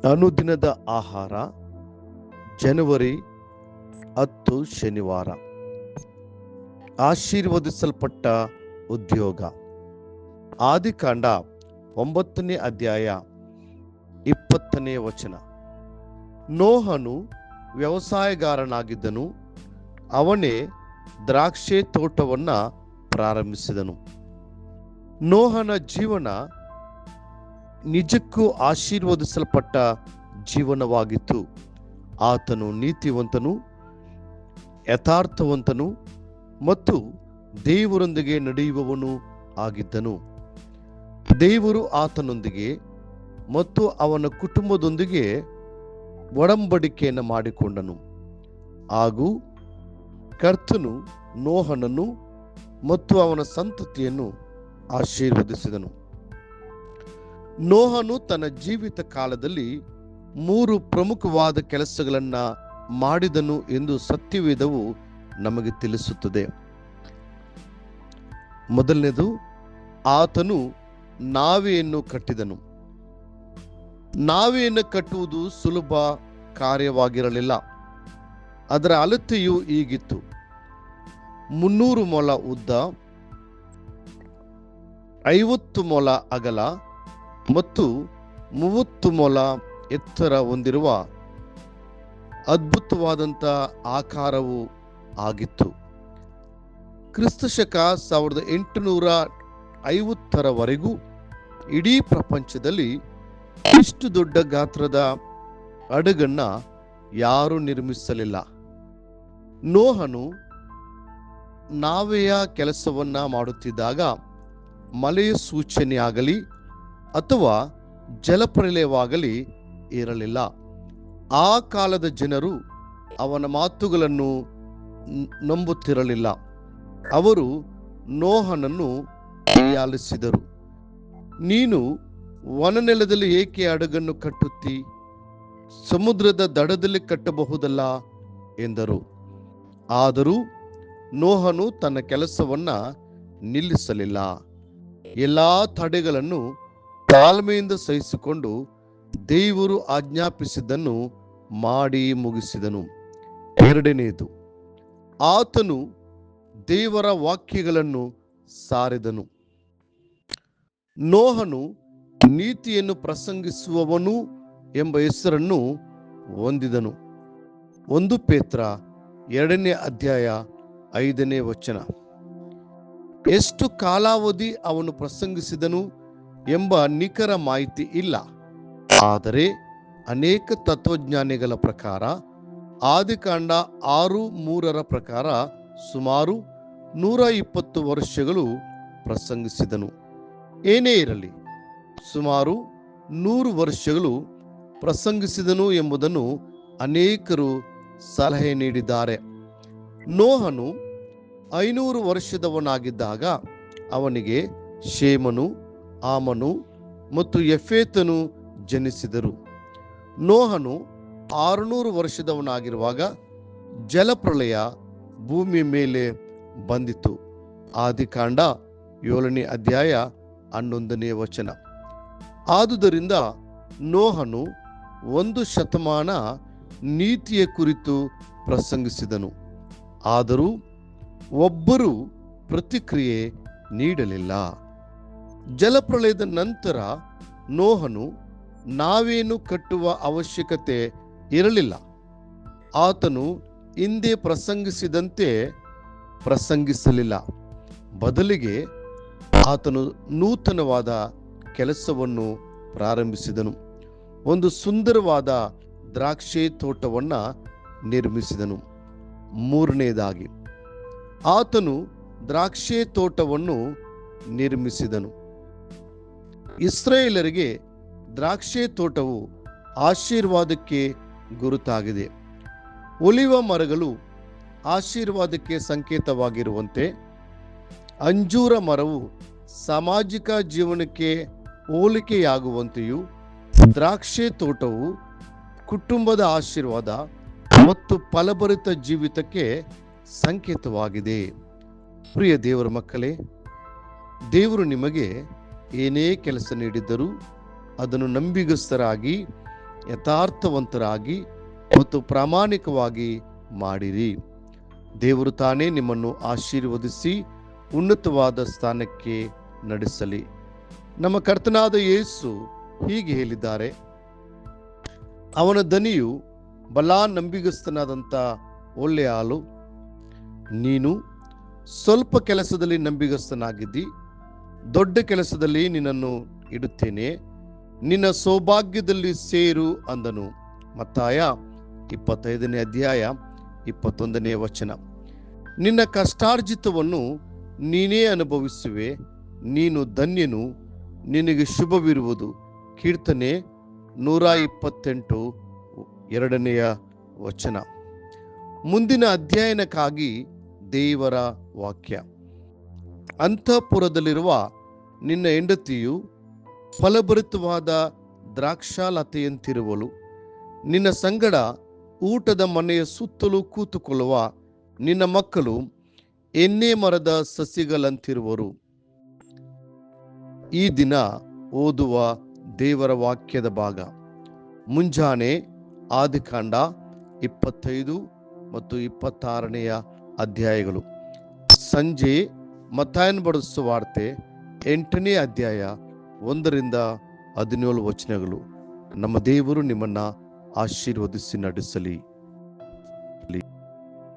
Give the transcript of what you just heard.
ಅನುದಿನದ ಆಹಾರ ಜನವರಿ 10 ಶನಿವಾರ. ಆಶೀರ್ವದಿಸಲ್ಪಟ್ಟ ಉದ್ಯೋಗ. ಆದಿಕಾಂಡ 9ನೇ ಅಧ್ಯಾಯ 20ನೇ ವಚನ. ನೋಹನು ವ್ಯವಸಾಯಗಾರನಾಗಿದ್ದನು. ಅವನೇ ದ್ರಾಕ್ಷೆ ತೋಟವನ್ನ ಪ್ರಾರಂಭಿಸಿದನು. ನೋಹನ ಜೀವನ ನಿಜಕ್ಕೂ ಆಶೀರ್ವದಿಸಲ್ಪಟ್ಟ ಜೀವನವಾಗಿತ್ತು. ಆತನು ನೀತಿವಂತನು, ಯಥಾರ್ಥವಂತನು ಮತ್ತು ದೇವರೊಂದಿಗೆ ನಡೆಯುವವನು ಆಗಿದ್ದನು. ದೇವರು ಆತನೊಂದಿಗೆ ಮತ್ತು ಅವನ ಕುಟುಂಬದೊಂದಿಗೆ ಒಡಂಬಡಿಕೆಯನ್ನು ಮಾಡಿಕೊಂಡನು. ಹಾಗೂ ಕರ್ತನು ನೋಹನನ್ನು ಮತ್ತು ಅವನ ಸಂತತಿಯನ್ನು ಆಶೀರ್ವದಿಸಿದನು. ನೋಹನು ತನ್ನ ಜೀವಿತ ಕಾಲದಲ್ಲಿ 3 ಪ್ರಮುಖವಾದ ಕೆಲಸಗಳನ್ನ ಮಾಡಿದನು ಎಂದು ಸತ್ಯವೇದವು ನಮಗೆ ತಿಳಿಸುತ್ತದೆ. ಮೊದಲನೇದು, ಆತನು ನಾವೆಯನ್ನು ಕಟ್ಟಿದನು. ನಾವೆಯನ್ನು ಕಟ್ಟುವುದು ಸುಲಭ ಕಾರ್ಯವಾಗಿರಲಿಲ್ಲ. ಅದರ ಅಳತೆಯು ಹೀಗಿತ್ತು: 300 ಮೊಳ ಉದ್ದ, 50 ಮೊಳ ಅಗಲ ಮತ್ತು 30 ಮೊಳ ಎತ್ತರ ಹೊಂದಿರುವ ಅದ್ಭುತವಾದಂಥ ಆಕಾರವು ಆಗಿತ್ತು. ಕ್ರಿಸ್ತಶಕ 1850ರವರೆಗೂ ಇಡೀ ಪ್ರಪಂಚದಲ್ಲಿ ಇಷ್ಟು ದೊಡ್ಡ ಗಾತ್ರದ ಹಡಗನ್ನ ಯಾರೂ ನಿರ್ಮಿಸಲಿಲ್ಲ. ನೋಹನು ನಾವೆಯ ಕೆಲಸವನ್ನ ಮಾಡುತ್ತಿದ್ದಾಗ ಮಳೆಯ ಸೂಚನೆಯಾಗಲಿ ಅಥವಾ ಜಲಪ್ರಳಯವಾಗಲಿ ಇರಲಿಲ್ಲ. ಆ ಕಾಲದ ಜನರು ಅವನ ಮಾತುಗಳನ್ನು ನಂಬುತ್ತಿರಲಿಲ್ಲ. ಅವರು ನೋಹನನ್ನು ಹೀಯಾಳಿಸಿದರು. ನೀನು ವನನೆಲದಲ್ಲಿ ಏಕೆ ಹಡಗನ್ನು ಕಟ್ಟುತ್ತಿ? ಸಮುದ್ರದ ದಡದಲ್ಲಿ ಕಟ್ಟಬಹುದಲ್ಲ ಎಂದರು. ಆದರೂ ನೋಹನು ತನ್ನ ಕೆಲಸವನ್ನ ನಿಲ್ಲಿಸಲಿಲ್ಲ. ಎಲ್ಲಾ ತಡೆಗಳನ್ನು ತಾಳ್ಮೆಯಿಂದ ಸಹಿಸಿಕೊಂಡು ದೇವರು ಆಜ್ಞಾಪಿಸಿದ್ದನ್ನು ಮಾಡಿ ಮುಗಿಸಿದನು. ಎರಡನೆಯದು, ಆತನು ದೇವರ ವಾಕ್ಯಗಳನ್ನು ಸಾರಿದನು. ನೋಹನು ನೀತಿಯನ್ನು ಪ್ರಸಂಗಿಸುವವನು ಎಂಬ ಹೆಸರನ್ನು ಹೊಂದಿದನು. 1 ಪೇತ್ರ 2ನೇ ಅಧ್ಯಾಯ 5ನೇ ವಚನ. ಎಷ್ಟು ಕಾಲಾವಧಿ ಅವನು ಪ್ರಸಂಗಿಸಿದನು ಎಂಬ ನಿಖರ ಮಾಹಿತಿ ಇಲ್ಲ. ಆದರೆ ಅನೇಕ ತತ್ವಜ್ಞಾನಿಗಳ ಪ್ರಕಾರ ಆದಿಕಾಂಡ 6:3 ಪ್ರಕಾರ ಸುಮಾರು 120 ವರ್ಷಗಳು ಪ್ರಸಂಗಿಸಿದನು. ಏನೇ ಇರಲಿ, ಸುಮಾರು 100 ವರ್ಷಗಳು ಪ್ರಸಂಗಿಸಿದನು ಎಂಬುದನ್ನು ಅನೇಕರು ಸಲಹೆ ನೀಡಿದ್ದಾರೆ. ನೋಹನು 500 ವರ್ಷದವನಾಗಿದ್ದಾಗ ಅವನಿಗೆ ಶೇಮನು, ಆಮನು ಮತ್ತು ಯಫೇತನು ಜನಿಸಿದರು. ನೋಹನು 600 ವರ್ಷದವನಾಗಿರುವಾಗ ಜಲಪ್ರಳಯ ಭೂಮಿಯ ಮೇಲೆ ಬಂದಿತು. ಆದಿಕಾಂಡ 7ನೇ ಅಧ್ಯಾಯ 11ನೇ ವಚನ. ಆದುದರಿಂದ ನೋಹನು 1 ಶತಮಾನ ನೀತಿಯ ಕುರಿತು ಪ್ರಸಂಗಿಸಿದನು. ಆದರೂ ಒಬ್ಬರೂ ಪ್ರತಿಕ್ರಿಯೆ ನೀಡಲಿಲ್ಲ. ಜಲಪ್ರಳಯದ ನಂತರ ನೋಹನು ನಾವೇನು ಕಟ್ಟುವ ಅವಶ್ಯಕತೆ ಇರಲಿಲ್ಲ. ಆತನು ಹಿಂದೆ ಪ್ರಸಂಗಿಸಿದಂತೆ ಪ್ರಸಂಗಿಸಲಿಲ್ಲ. ಬದಲಿಗೆ ಆತನು ನೂತನವಾದ ಕೆಲಸವನ್ನು ಪ್ರಾರಂಭಿಸಿದನು. ಒಂದು ಸುಂದರವಾದ ದ್ರಾಕ್ಷೆ ತೋಟವನ್ನ ನಿರ್ಮಿಸಿದನು. ಮೂರನೆಯದಾಗಿ, ಆತನು ದ್ರಾಕ್ಷೆ ತೋಟವನ್ನು ನಿರ್ಮಿಸಿದನು. ಇಸ್ರಾಯೇಲರಿಗೆ ದ್ರಾಕ್ಷೆ ತೋಟವು ಆಶೀರ್ವಾದಕ್ಕೆ ಗುರುತಾಗಿದೆ. ಒಲಿವ ಮರಗಳು ಆಶೀರ್ವಾದಕ್ಕೆ ಸಂಕೇತವಾಗಿರುವಂತೆ ಅಂಜೂರ ಮರವು ಸಾಮಾಜಿಕ ಜೀವನಕ್ಕೆ ಹೋಲಿಕೆಯಾಗುವಂತೆಯೂ ದ್ರಾಕ್ಷೆ ತೋಟವು ಕುಟುಂಬದ ಆಶೀರ್ವಾದ ಮತ್ತು ಫಲಭರಿತ ಜೀವಿತಕ್ಕೆ ಸಂಕೇತವಾಗಿದೆ. ಪ್ರಿಯ ದೇವರ ಮಕ್ಕಳೇ, ದೇವರು ನಿಮಗೆ ಏನೇ ಕೆಲಸ ನೀಡಿದ್ದರೂ ಅದನ್ನು ನಂಬಿಗಸ್ತರಾಗಿ ಯಥಾರ್ಥವಂತರಾಗಿ ಮತ್ತು ಪ್ರಾಮಾಣಿಕವಾಗಿ ಮಾಡಿರಿ. ದೇವರು ತಾನೇ ನಿಮ್ಮನ್ನು ಆಶೀರ್ವದಿಸಿ ಉನ್ನತವಾದ ಸ್ಥಾನಕ್ಕೆ ನಡೆಸಲಿ. ನಮ್ಮ ಕರ್ತನಾದ ಯೇಸು ಹೀಗೆ ಹೇಳಿದ್ದಾರೆ, ಅವನ ದನಿಯು ಬಲಾ ನಂಬಿಗಸ್ತನಾದಂಥ ಒಳ್ಳೆಯ ಹಾಲು. ನೀನು ಸ್ವಲ್ಪ ಕೆಲಸದಲ್ಲಿ ನಂಬಿಗಸ್ತನಾಗಿದ್ದಿ, ದೊಡ್ಡ ಕೆಲಸದಲ್ಲಿ ನಿನ್ನನ್ನು ಇಡುತ್ತೇನೆ, ನಿನ್ನ ಸೌಭಾಗ್ಯದಲ್ಲಿ ಸೇರು ಅಂದನು. ಮತ್ತಾಯ 25ನೇ ಅಧ್ಯಾಯ 21ನೇ ವಚನ. ನಿನ್ನ ಕಷ್ಟಾರ್ಜಿತವನ್ನು ನೀನೇ ಅನುಭವಿಸುವೆ, ನೀನು ಧನ್ಯನು, ನಿನಗೆ ಶುಭವಿರುವುದು. ಕೀರ್ತನೆ 128 2ನೇ ವಚನ. ಮುಂದಿನ ಅಧ್ಯಯನಕ್ಕಾಗಿ ದೇವರ ವಾಕ್ಯ. ಅಂತಃಪುರದಲ್ಲಿರುವ ನಿನ್ನ ಹೆಂಡತಿಯು ಫಲಭರಿತವಾದ ದ್ರಾಕ್ಷಾಲತೆಯಂತಿರುವಳು. ನಿನ್ನ ಸಂಗಡ ಊಟದ ಮನೆಯ ಸುತ್ತಲೂ ಕೂತುಕೊಳ್ಳುವ ನಿನ್ನ ಮಕ್ಕಳು ಎಣ್ಣೆ ಮರದ ಸಸಿಗಳಂತಿರುವರು. ಈ ದಿನ ಓದುವ ದೇವರ ವಾಕ್ಯದ ಭಾಗ. ಮುಂಜಾನೆ ಆದಿಕಾಂಡ 25 ಮತ್ತು 26ನೇ ಅಧ್ಯಾಯಗಳು. ಸಂಜೆ ಮತ್ತಾಯನ ಬರೆದ ಸುವಾರ್ತೆ 8ನೇ ಅಧ್ಯಾಯ 1ರಿಂದ 17 ವಚನಗಳು. ನಮ್ಮ ದೇವರು ನಿಮ್ಮನ್ನ ಆಶೀರ್ವದಿಸಿ ನಡೆಸಲಿ.